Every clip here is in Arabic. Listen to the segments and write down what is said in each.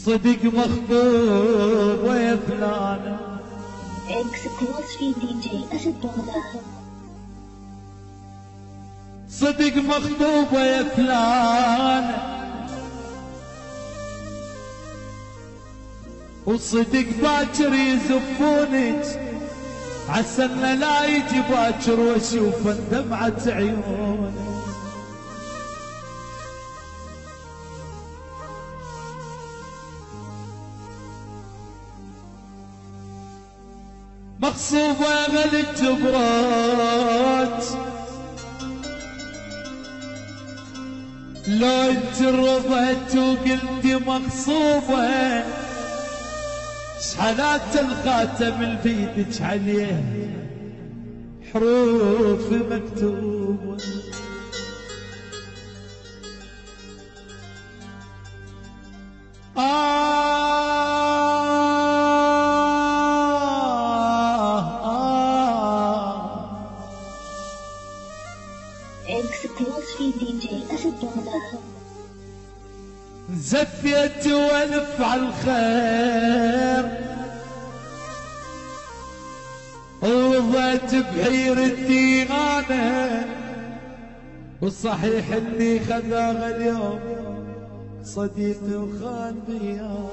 صدق مخطوب ويا فلانة Exclusive DJ أسد بغداد. صدق مخطوب ويا فلانة وصدق باكر يزفونك عسلنا لا يجي باكر واشوف دمعة عيونه مغصوبة غل الجبرات لو انت رضيت وقلتي مغصوبة شحالات الخاتم اللي بيدك عليه حروف مكتوبة Exclusive DJ أسد بغداد. زفيت والف على الخير وضيت بحيرتي انا والصحيح اللي خذاها اليوم صديقي وخان بيان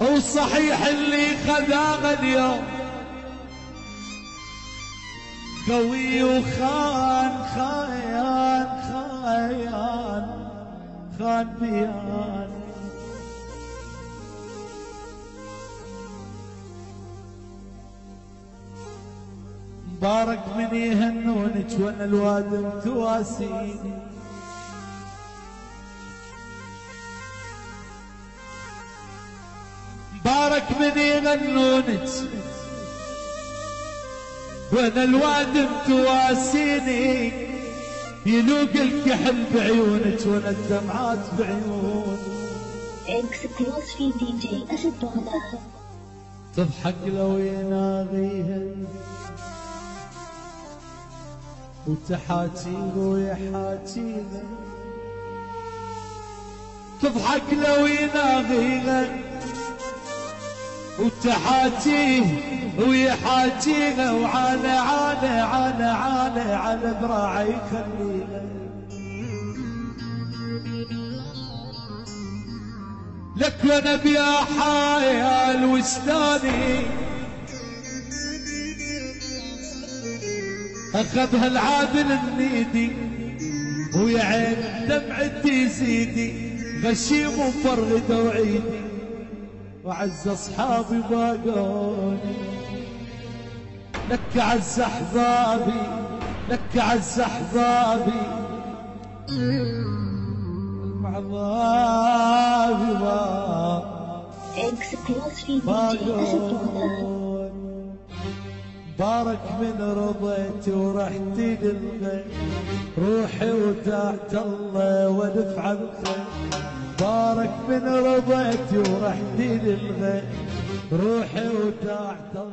والصحيح اللي خذاها اليوم قوي وخان خان بيان مبارك من يهنونك وانا الوادم تواسيني مبارك من يغنونك وانا الوادم تواسيني يلوق الكحل بعيونك وانا الدمعات بعيوني Exclusive DJ أسد بغداد. تضحك لو يناغيها وتحاكيه ويحاكيها تضحك لو يناغيها وتحاكيه ويحاكيها وعلى براعي يخليها لك وانا بيا حايل وشلوني اخذها العادل النيدي ويا عين دمعتي زيدي غشيم ومفرد وعيدي وعز اصحابي باقوني لك عز احبابي لك عز احبابي المعظابي Exclusive DJ أسد بغداد. بارك من رضيتي ورحتي للغير روحي وتحت الله ودفع الخير بارك من رضيتي ورحتي للغير روحي وتحت الله